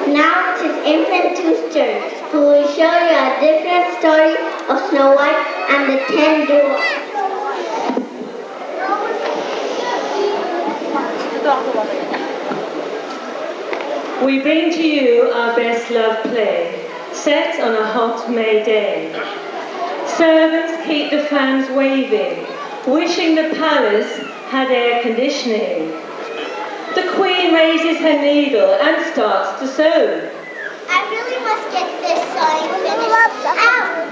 Now it is Infant Two's turn, who will show you a different story of Snow White and the 10 dwarves. We bring to you our best loved play, set on a hot May day. Servants keep the fans waving, wishing the palace had air conditioning. The Queen raises her needle and starts to sew. I really must get this sewing finished. Ow!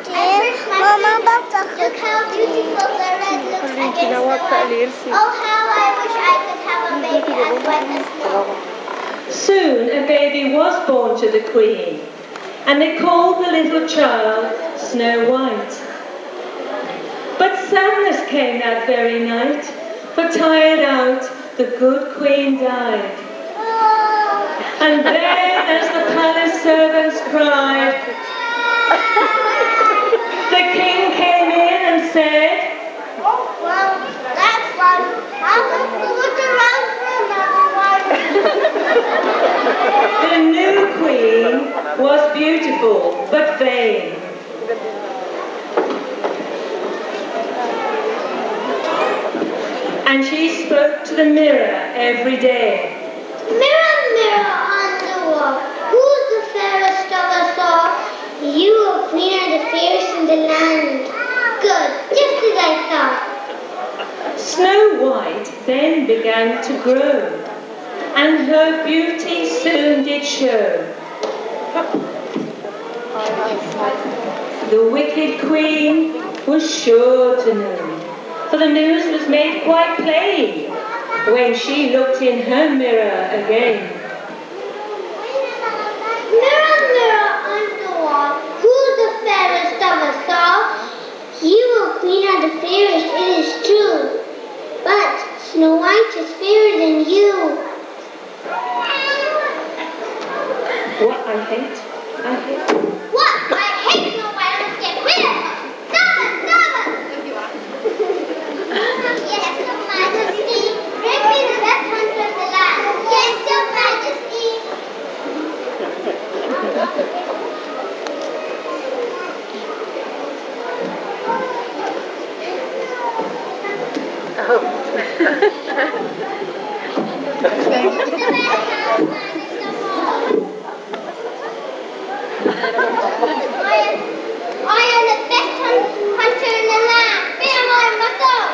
I hurt my finger. Look how beautiful the red looks against the white. Oh, how I wish I could have a baby as white as snow. Soon a baby was born to the Queen, and they called the little child Snow White. But sadness came that very night, for tired out, the good Queen died. And then, as the palace servants cried, the King came in and said, "Oh, well, that's fun. I'll have to look around for another one." the new Queen was beautiful but vain. And she spoke to the mirror every day. "Mirror, mirror on the wall, who's the fairest of us all? You are queen of the fairest in the land." Good, just as I thought. Snow White then began to grow, and her beauty soon did show. The wicked Queen was sure to know, for the news was made quite plain when she looked in her mirror again. "Mirror, mirror on the wall, who's the fairest of us all? You are queen of the fairest, it is true, but Snow White is fairer than you." What I hate. "What? I hate Snow White, I must get rid of her. Stop it, stop it!" "Yes, Your Majesty. Bring me the best hunter in the land." "Yes, Your Majesty." I am the best hunter in the land. Bear my muscle.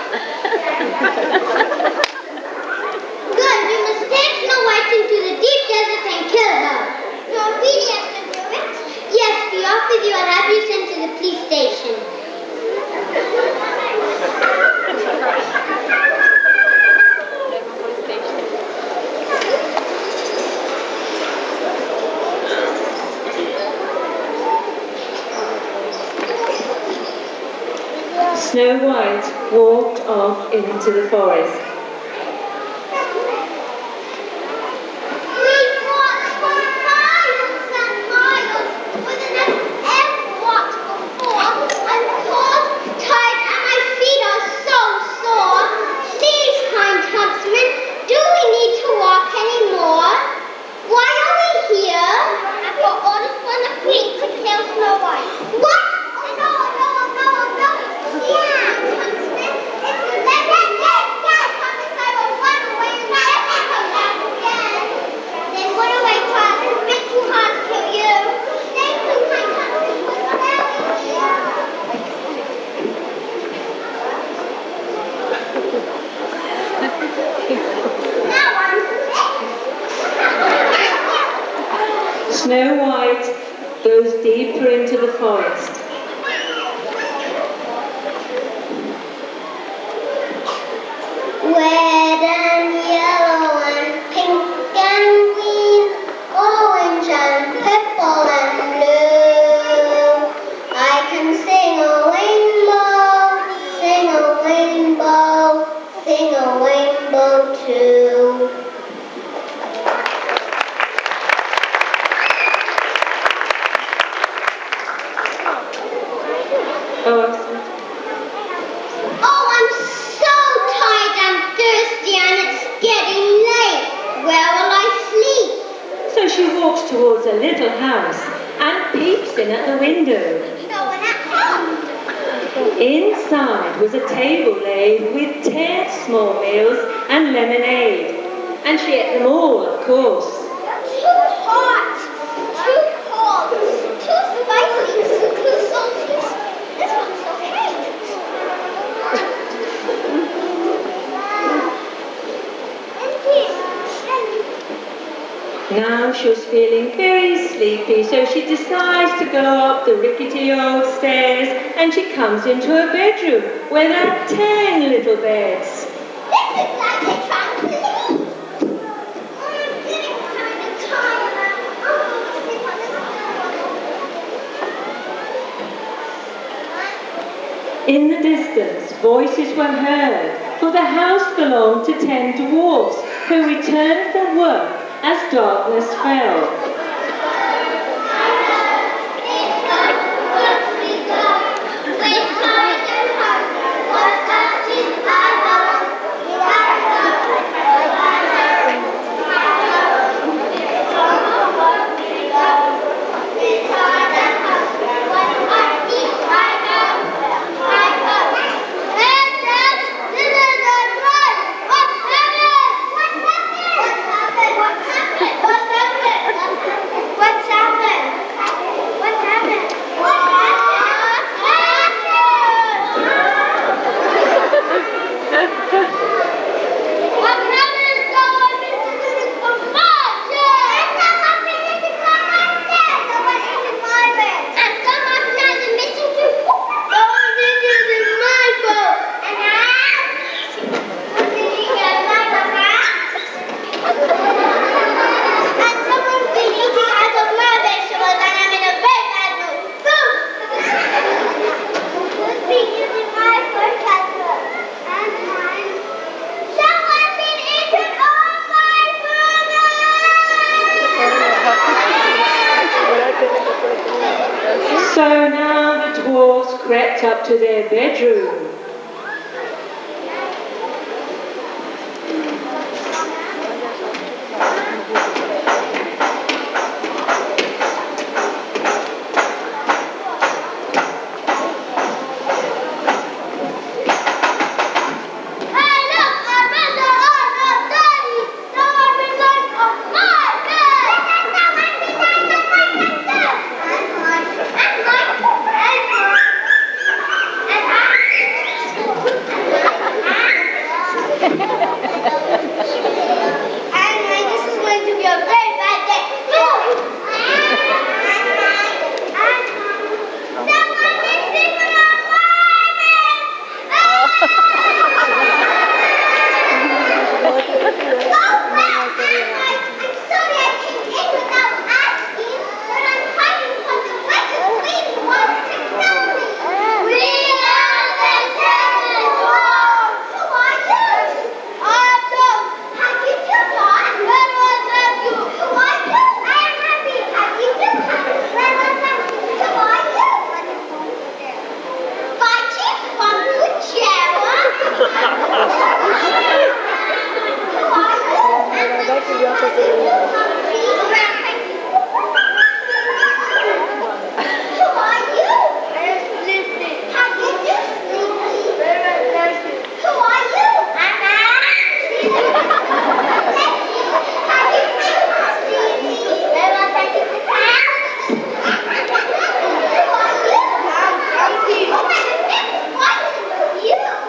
Good, you must take Snow White into the deep desert and kill her. "So really has to do it?" "Yes, be off with you. I'll have you sent to the police station." Snow White walked off into the forest. We walked for miles and miles with an ever walked before. I'm cold, tired, and my feet are so sore. Please, kind huntsman, do we need to walk anymore? Why are we here? I've got orders from the Queen to kill Snow White. What? No. Yeah, huntsman, if you let me promise I will run away and never come back again. Then what do I try? It's been too hard to kill you. Thank you, kind huntsman, for sparing me. Now I'm sick. Snow White goes deeper into the forest. Red and yellow and pink and green, orange and purple and blue. I can sing a rainbow, sing a rainbow, sing a rainbow too. Oh, towards a little house and peeps in at the window. No one at home. Inside was a table laid with 10 small meals and lemonade. And she ate them all, of course. Too hot, too cold, too spicy, too salty. This one's okay. Now she was feeling very sleepy, so she decides to go up the rickety old stairs, and she comes into her bedroom where there are 10 little beds. This is like a trampoline. I'm getting kind of tired. I'm going to sleep on this little one. In the distance, voices were heard, for the house belonged to 10 dwarves who returned from work as darkness fell. So now the dwarves crept up to their bedroom.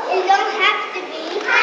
You don't have to be.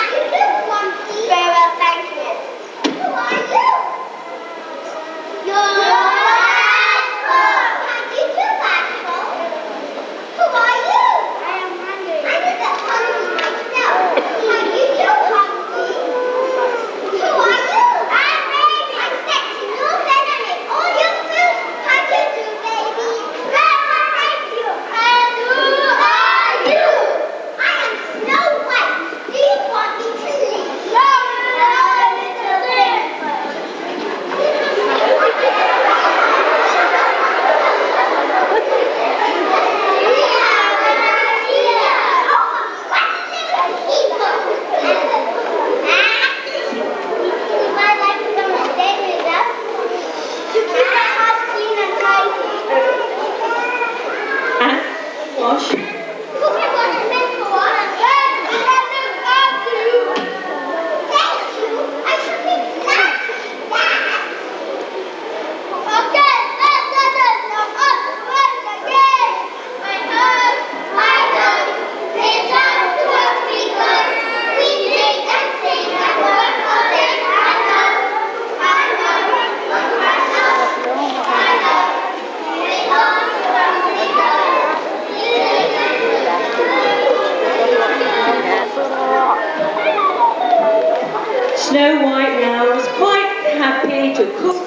Snow White now was quite happy to cook.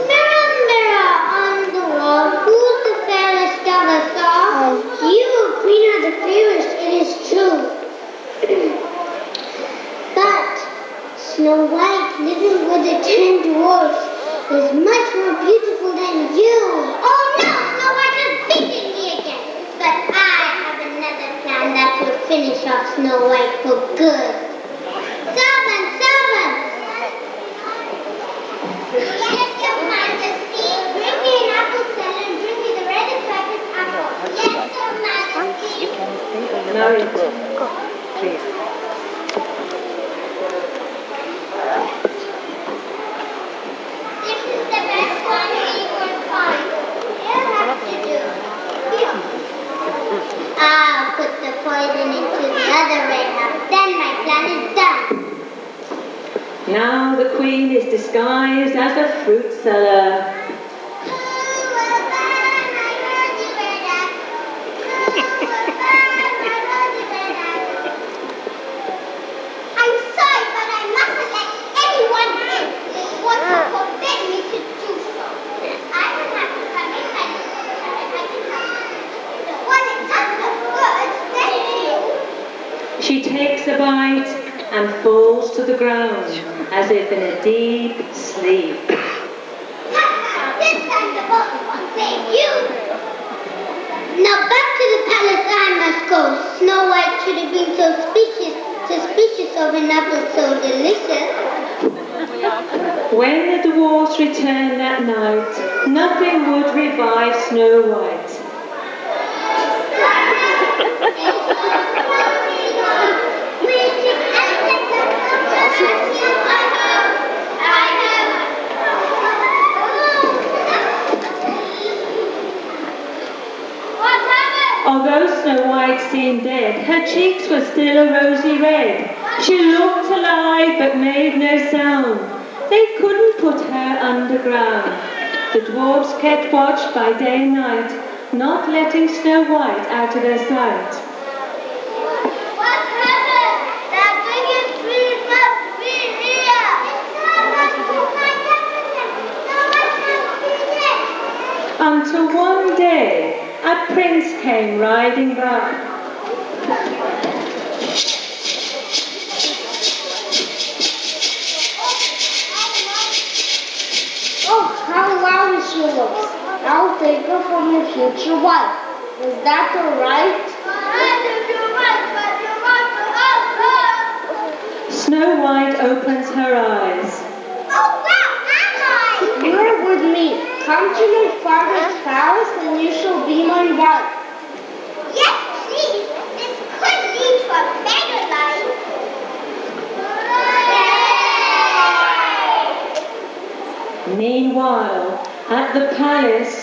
Mirror, mirror on the wall, who's the fairest of us all? You, queen of the fairest, it is true. But Snow White, living with the 10 dwarves, is much more beautiful than you. Oh no, Snow White has beaten me again. But I have another plan that will finish off Snow White for good. Servant, servant! Yes, your majesty. Bring me an apple seller and bring me the reddest ripened apple. Yes, your majesty. You can stay in the Now book. Please. This is the best one you can find. You have to do. I'll put the poison into the other red apple. Then my plan is done. Now the queen is disguised as a fruit seller. I'm sorry, but I mustn't let anyone in. They want to forbid me to do so. I don't have to come in like this. I can come in. Well, it does look good. Thank you. She takes a bite and falls to the ground as if in a deep sleep. This time the boss won't save you. Now back to the palace I must go. Snow White should have been so suspicious of an apple so delicious. When the dwarves returned that night, nothing would revive Snow White. Although Snow White seemed dead, her cheeks were still a rosy red. She looked alive but made no sound. They couldn't put her underground. The dwarves kept watch by day and night, not letting Snow White out of their sight. What happened? That biggest tree must be here. Until one day, a prince came riding by. Oh, how lovely she looks. I'll take her for my future wife. Is that alright? Snow White opens her eyes. Oh, where am I? You're with me. Come to my father's palace and you shall be my wife. Yes, please. This could lead to a better life. Meanwhile, at the palace,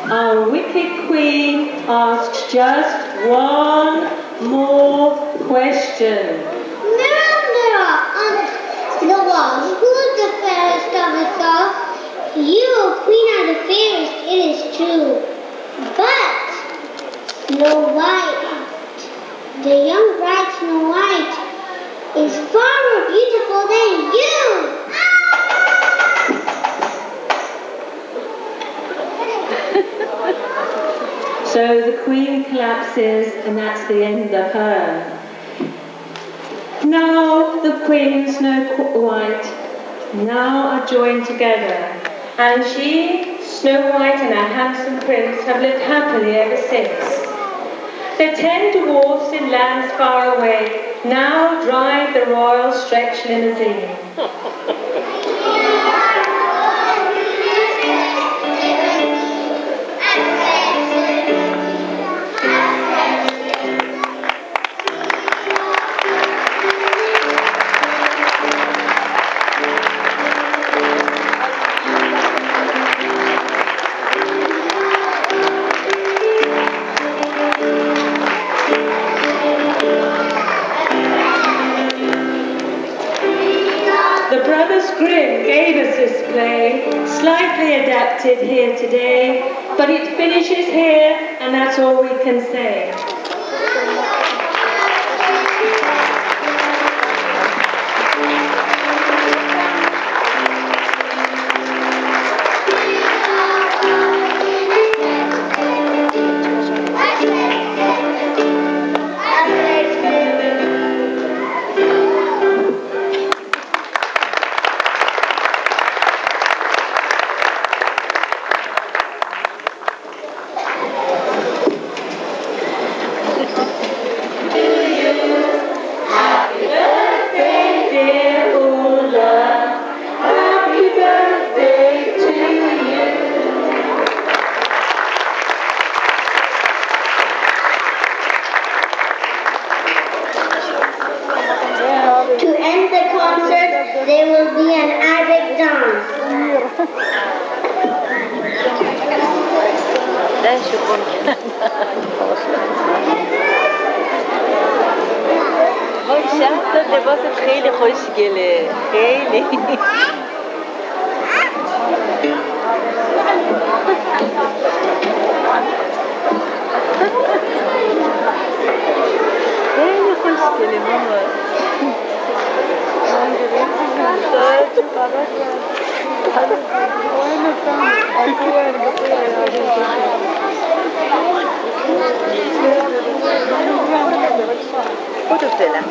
our wicked queen asks just one more question. Mirror, mirror on the wall, who's the fairest of us all? You, queen, are the fairest, it is true. But Snow White, the young bride Snow White, is far more beautiful than you. So the queen collapses, and that's the end of her. Now the queen and Snow White now are joined together, and she, Snow White, and her handsome prince have lived happily ever since. The 10 dwarfs in lands far away now drive the royal stretch limousine. slightly adapted here today, but it finishes here, and that's all we can say. Dear Ola, happy birthday to you. To end the concert, there will be an Arabic dance. ده شوفون وای شهد لباست خیلی خوشگله خیلی خیلی خوشگله ماما خودو فعلا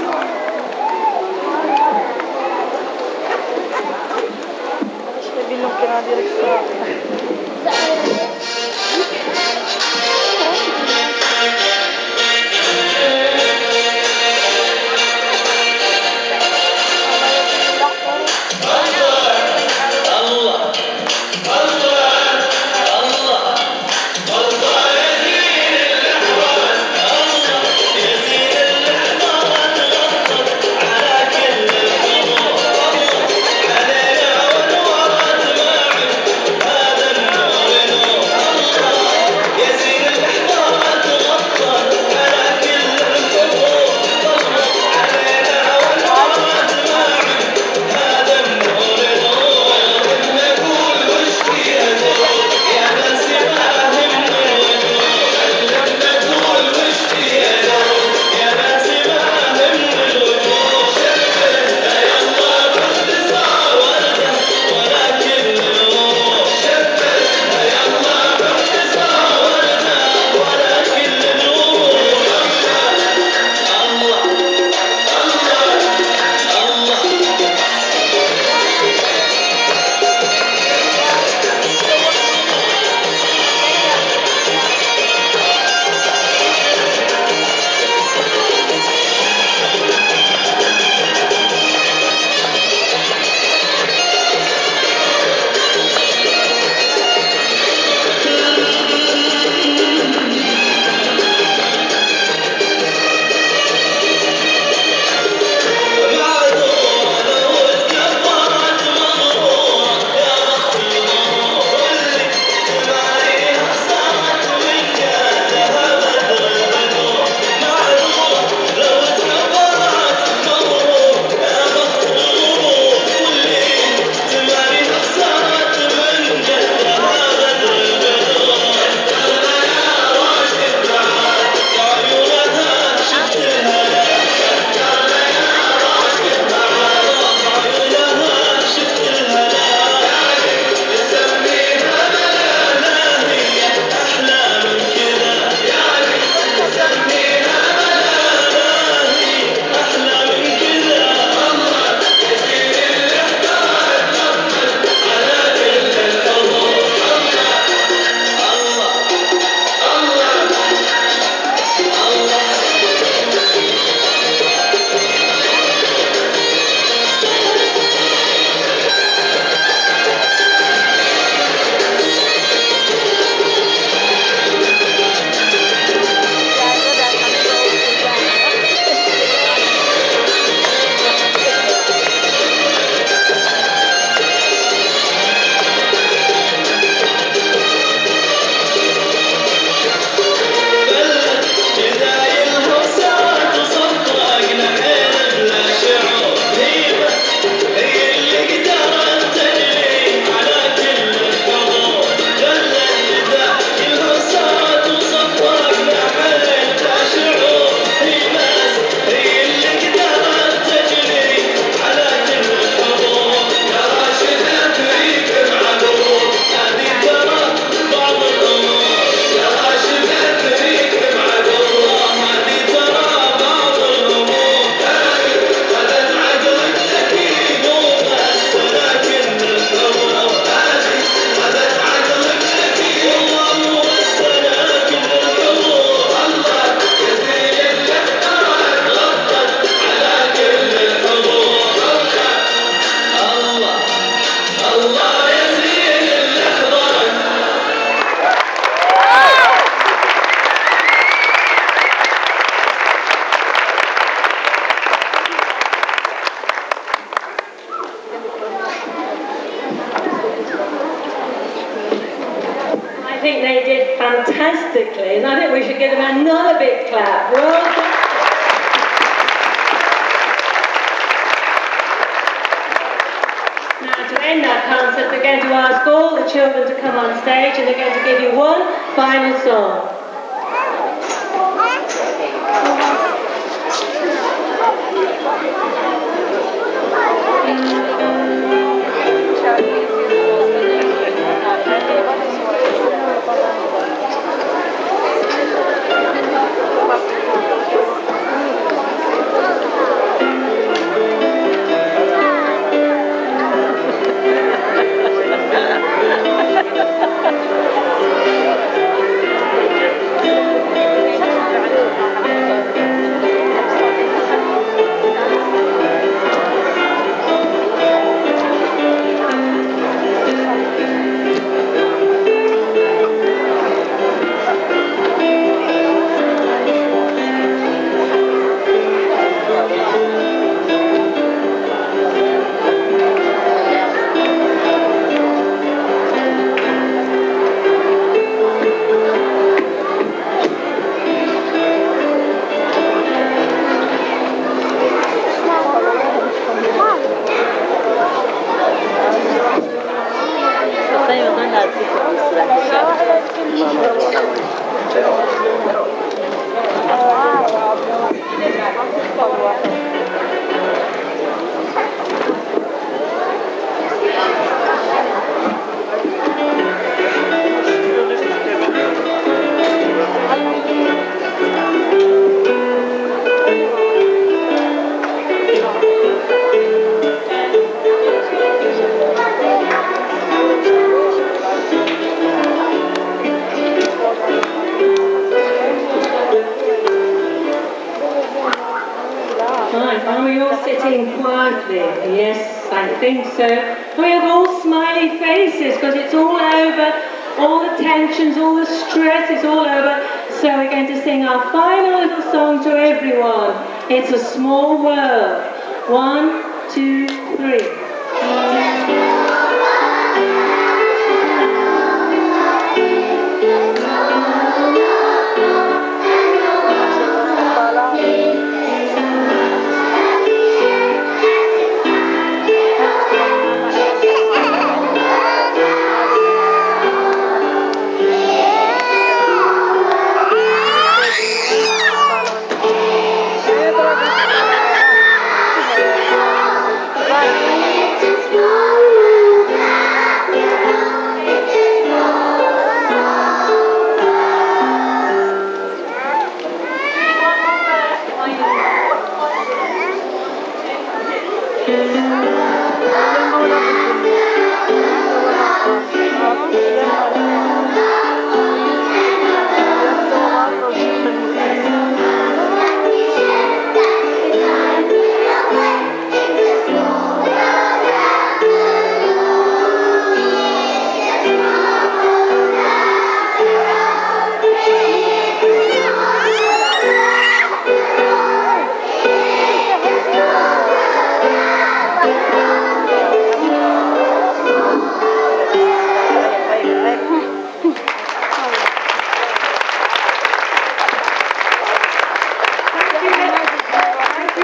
majestically, and I think we should give them another big clap. Well done. Now, to end our concert, we're going to ask all the children to come on stage, and they're going to give you one final song. Right, are we all sitting quietly? Yes, I think so. We have all smiley faces because it's all over, all the tensions, all the stress is all over. So we're going to sing our final little song to everyone. It's a small world. 1, 2, 3.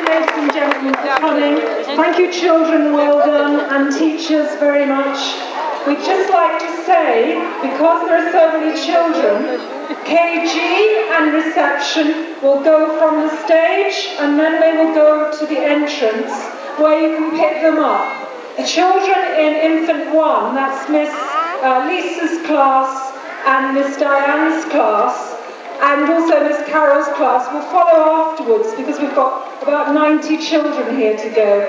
Ladies and gentlemen, for coming. Thank you, children, well done, and teachers very much. We'd just like to say, because there are so many children, KG and reception will go from the stage, and then they will go to the entrance where you can pick them up. The children in Infant 1, that's Miss Lisa's class and Miss Diane's class, and also Miss Carol's class will follow afterwards because we've got about 90 children here to go.